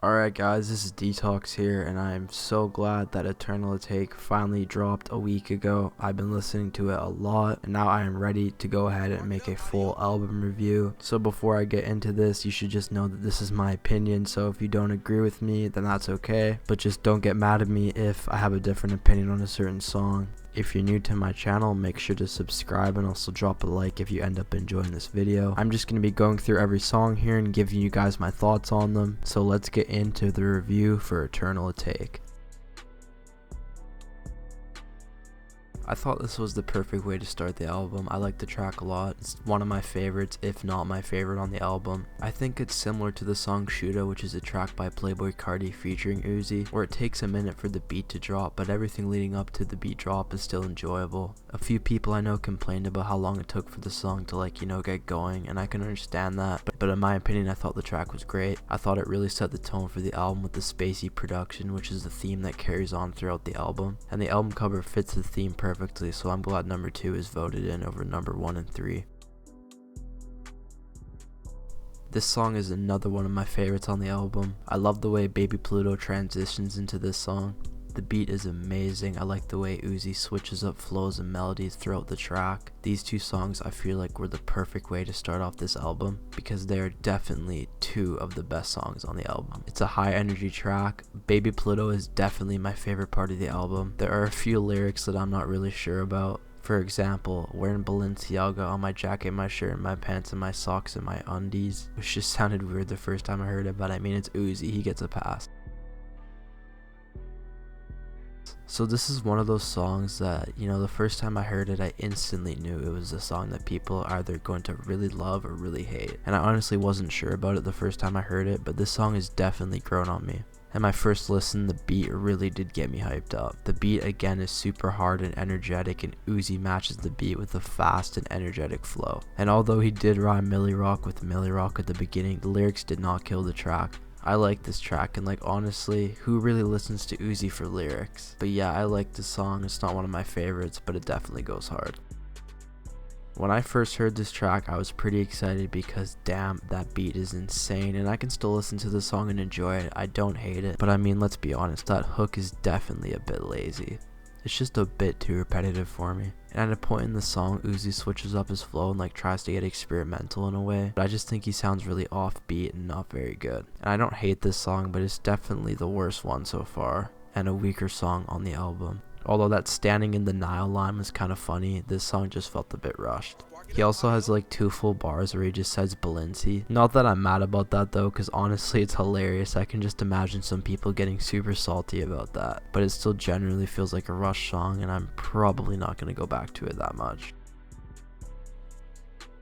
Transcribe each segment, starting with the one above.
Alright guys, this is Detox here, and I am so glad that Atake finally dropped a week ago. I've been listening to it a lot, and now I am ready to go ahead and make a full album review. So before I get into this, you should just know that this is my opinion, so if you don't agree with me, then that's okay. But just don't get mad at me if I have a different opinion on a certain song. If you're new to my channel, make sure to subscribe and also drop a like if you end up enjoying this video. I'm just going to be going through every song here and giving you guys my thoughts on them. So let's get into the review for Atake. I thought this was the perfect way to start the album. I like the track a lot. It's one of my favorites, if not my favorite on the album. I think it's similar to the song Shoota, which is a track by Playboi Carti featuring Uzi, where it takes a minute for the beat to drop, but everything leading up to the beat drop is still enjoyable. A few people I know complained about how long it took for the song to get going, and I can understand that, but in my opinion I thought the track was great. I thought it really set the tone for the album with the spacey production, which is the theme that carries on throughout the album, and the album cover fits the theme perfectly, so I'm glad number 2 is voted in over number 1 and 3. This song is another one of my favorites on the album. I love the way Baby Pluto transitions into this song. The beat is amazing. I like the way Uzi switches up flows and melodies throughout the track. These two songs I feel like were the perfect way to start off this album because they are definitely two of the best songs on the album. It's a high energy track. Baby Pluto is definitely my favorite part of the album. There are a few lyrics that I'm not really sure about. For example, wearing Balenciaga on my jacket, my shirt, my pants, and my socks, and my undies, which just sounded weird the first time I heard it, but I mean, it's Uzi, he gets a pass. So this is one of those songs that, the first time I heard it, I instantly knew it was a song that people are either going to really love or really hate. And I honestly wasn't sure about it the first time I heard it, but this song has definitely grown on me. And my first listen, the beat really did get me hyped up. The beat again is super hard and energetic, and Uzi matches the beat with a fast and energetic flow. And although he did rhyme Millie Rock with Millie Rock at the beginning, the lyrics did not kill the track. I like this track, and honestly, who really listens to Uzi for lyrics? But yeah, I like this song. It's not one of my favorites, but it definitely goes hard. When I first heard this track, I was pretty excited because damn, that beat is insane, and I can still listen to the song and enjoy it. I don't hate it, but I mean, let's be honest, that hook is definitely a bit lazy. It's just a bit too repetitive for me. And at a point in the song, Uzi switches up his flow and tries to get experimental in a way, but I just think he sounds really offbeat and not very good. And I don't hate this song, but it's definitely the worst one so far, and a weaker song on the album. Although that standing in the Nile line was kind of funny, this song just felt a bit rushed. He also has 2 full bars where he just says Balenci. Not that I'm mad about that though, because honestly it's hilarious. I can just imagine some people getting super salty about that. But it still generally feels like a rushed song, and I'm probably not going to go back to it that much.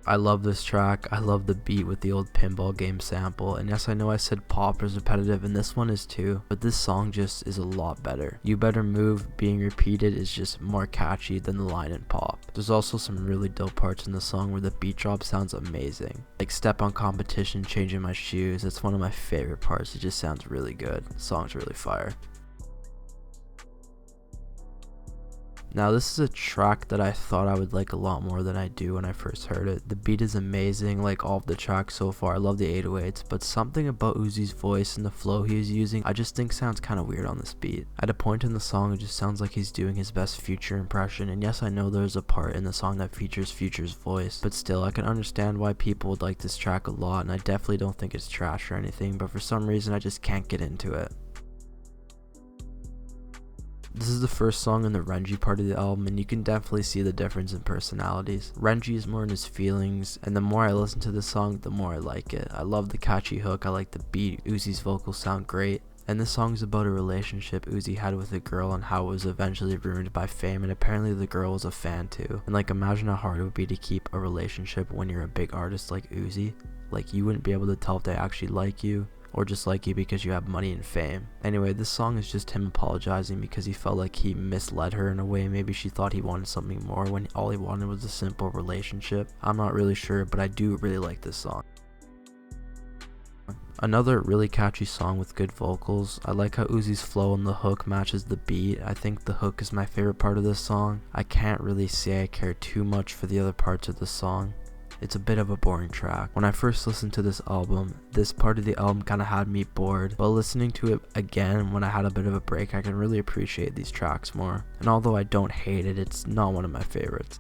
I love this track. I love the beat with the old pinball game sample, and yes, I know I said pop is repetitive, and this one is too, but this song just is a lot better. You Better Move being repeated is just more catchy than the line in pop. There's also some really dope parts in the song where the beat drop sounds amazing. Like Step on Competition, Changing My Shoes, that's one of my favorite parts. It just sounds really good. The song's really fire. Now this is a track that I thought I would like a lot more than I do when I first heard it. The beat is amazing, like all of the tracks so far. I love the 808s, but something about Uzi's voice and the flow he is using, I just think sounds kind of weird on this beat. At a point in the song, it just sounds like he's doing his best Future impression, and yes, I know there's a part in the song that features Future's voice, but still, I can understand why people would like this track a lot, and I definitely don't think it's trash or anything, but for some reason I just can't get into it. This is the first song in the Renji part of the album, and you can definitely see the difference in personalities. Renji is more in his feelings, and the more I listen to this song, the more I like it. I love the catchy hook, I like the beat, Uzi's vocals sound great, and this song is about a relationship Uzi had with a girl and how it was eventually ruined by fame, and apparently the girl was a fan too. And imagine how hard it would be to keep a relationship when you're a big artist like Uzi. You wouldn't be able to tell if they actually like you, or just like you because you have money and fame. Anyway, this song is just him apologizing because he felt like he misled her in a way. Maybe she thought he wanted something more when all he wanted was a simple relationship. I'm not really sure, but I do really like this song. Another really catchy song with good vocals. I like how Uzi's flow and the hook matches the beat. I think the hook is my favorite part of this song. I can't really say I care too much for the other parts of the song. It's a bit of a boring track. When I first listened to this album, this part of the album kind of had me bored, but listening to it again when I had a bit of a break, I can really appreciate these tracks more. And although I don't hate it, it's not one of my favorites.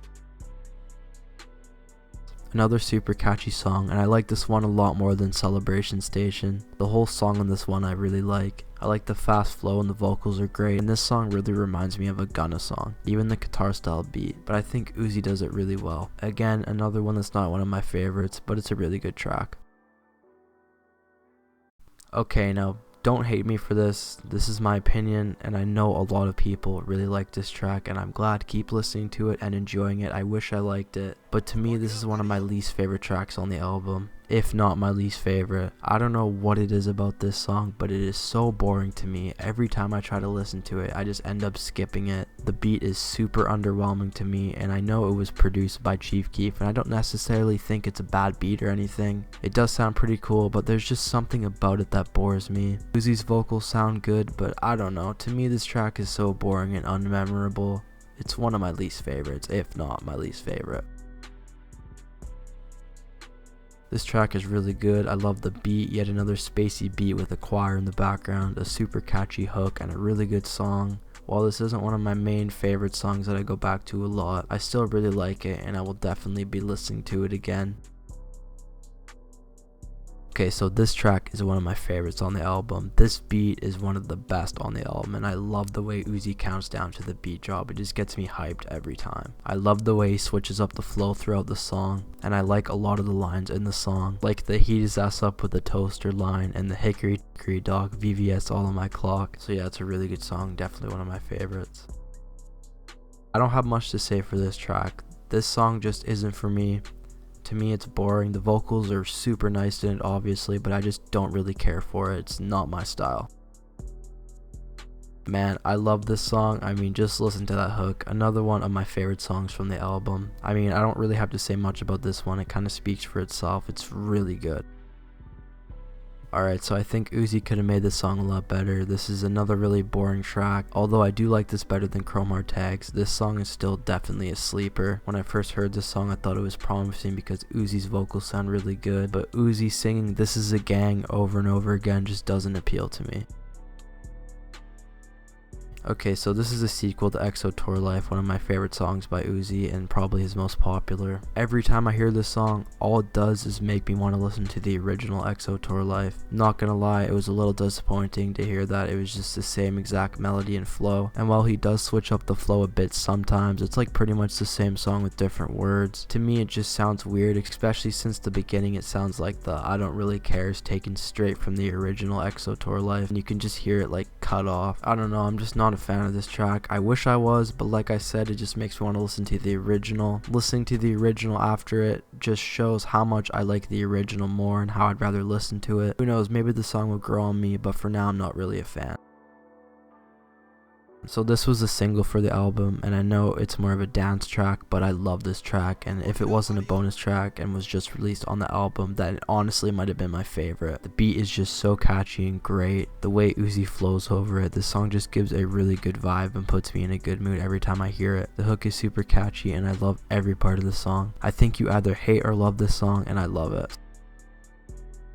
Another super catchy song, and I like this one a lot more than Celebration Station. The whole song on this one I really like. I like the fast flow and the vocals are great, and this song really reminds me of a Gunna song, even the guitar style beat, but I think Uzi does it really well. Again, another one that's not one of my favorites, but it's a really good track. Okay, now don't hate me for this. This is my opinion, and I know a lot of people really like this track, and I'm glad. Keep listening to it and enjoying it. I wish I liked it, but to me this is one of my least favorite tracks on the album, if not my least favorite. I don't know what it is about this song, but it is so boring to me. Every time I try to listen to it, I just end up skipping it. The beat is super underwhelming to me, and I know it was produced by Chief Keef, and I don't necessarily think it's a bad beat or anything. It does sound pretty cool, but there's just something about it that bores me. Uzi's vocals sound good, but I don't know. To me, this track is so boring and unmemorable. It's one of my least favorites, if not my least favorite. This track is really good. I love the beat, yet another spacey beat with a choir in the background, a super catchy hook, and a really good song. While this isn't one of my main favorite songs that I go back to a lot, I still really like it, and I will definitely be listening to it again. Okay, so this track is one of my favorites on the album. This beat is one of the best on the album, and I love the way Uzi counts down to the beat drop. It just gets me hyped every time. I love the way he switches up the flow throughout the song, and I like a lot of the lines in the song, like the heat his ass up with the toaster line and the hickory dickory dog VVS all on my clock. So yeah, it's a really good song, definitely one of my favorites. I don't have much to say for this track. This song just isn't for me. To me, it's boring. The vocals are super nice in it, obviously, but I just don't really care for it. It's not my style. Man, I love this song. I mean, just listen to that hook. Another one of my favorite songs from the album. I mean, I don't really have to say much about this one. It kind of speaks for itself. It's really good. Alright, so I think Uzi could have made this song a lot better. This is another really boring track. Although I do like this better than Chromar Tags, this song is still definitely a sleeper. When I first heard this song, I thought it was promising because Uzi's vocals sound really good, but Uzi singing "This Is a Gang" over and over again just doesn't appeal to me. Okay, so this is a sequel to EXO Tour Life, one of my favorite songs by Uzi and probably his most popular. Every time I hear this song, all it does is make me want to listen to the original EXO Tour Life. Not gonna lie, it was a little disappointing to hear that it was just the same exact melody and flow, and while he does switch up the flow a bit sometimes, it's like pretty much the same song with different words. To me, it just sounds weird, especially since the beginning it sounds like the "I Don't Really Care" is taken straight from the original EXO Tour Life, and you can just hear it like cut off. I don't know, I'm just not a fan of this track. I wish I was, but like I said, it just makes me want to listen to the original. Listening to the original after it just shows how much I like the original more and how I'd rather listen to it. Who knows, maybe the song will grow on me, but for now I'm not really a fan. So this was a single for the album, and I know it's more of a dance track, but I love this track, and if it wasn't a bonus track and was just released on the album, then it honestly might have been my favorite. The beat is just so catchy and great. The way Uzi flows over it, the song just gives a really good vibe and puts me in a good mood every time I hear it. The hook is super catchy, and I love every part of the song. I think you either hate or love this song, and I love it.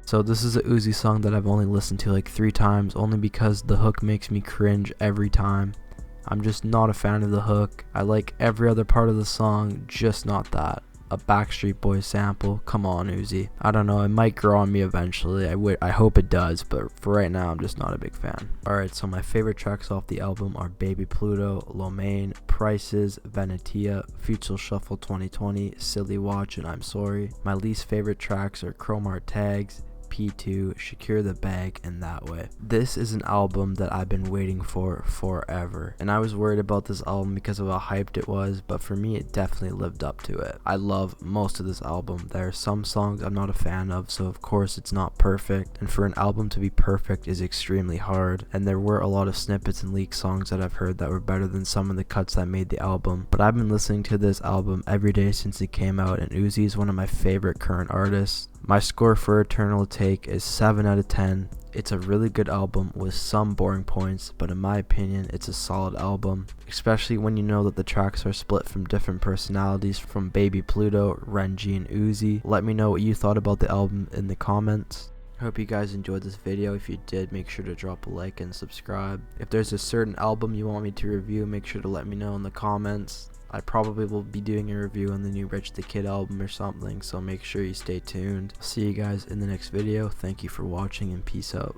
So this is a Uzi song that I've only listened to like 3 times, only because the hook makes me cringe every time. I'm just not a fan of the hook. I like every other part of the song, just not that. A Backstreet Boys sample, come on Uzi. I don't know, it might grow on me eventually. I hope it does, but for right now I'm just not a big fan. Alright, so my favorite tracks off the album are Baby Pluto, Lomain, Prices, Venetia, Future Shuffle 2020, Silly Watch, and I'm Sorry. My least favorite tracks are Chromar Tags, P2, Secure the Bag, and That Way. This is an album that I've been waiting for forever, and I was worried about this album because of how hyped it was, but for me it definitely lived up to it. I love most of this album. There are some songs I'm not a fan of, so of course it's not perfect, and for an album to be perfect is extremely hard, and there were a lot of snippets and leaked songs that I've heard that were better than some of the cuts that made the album, but I've been listening to this album every day since it came out, and Uzi is one of my favorite current artists. My score for Eternal Atake is 7 out of 10. It's a really good album with some boring points, but in my opinion, it's a solid album, especially when you know that the tracks are split from different personalities from Baby Pluto, Renji, and Uzi. Let me know what you thought about the album in the comments. I hope you guys enjoyed this video. If you did, make sure to drop a like and subscribe. If there's a certain album you want me to review, make sure to let me know in the comments. I probably will be doing a review on the new Rich the Kid album or something, so make sure you stay tuned. See you guys in the next video. Thank you for watching and peace out.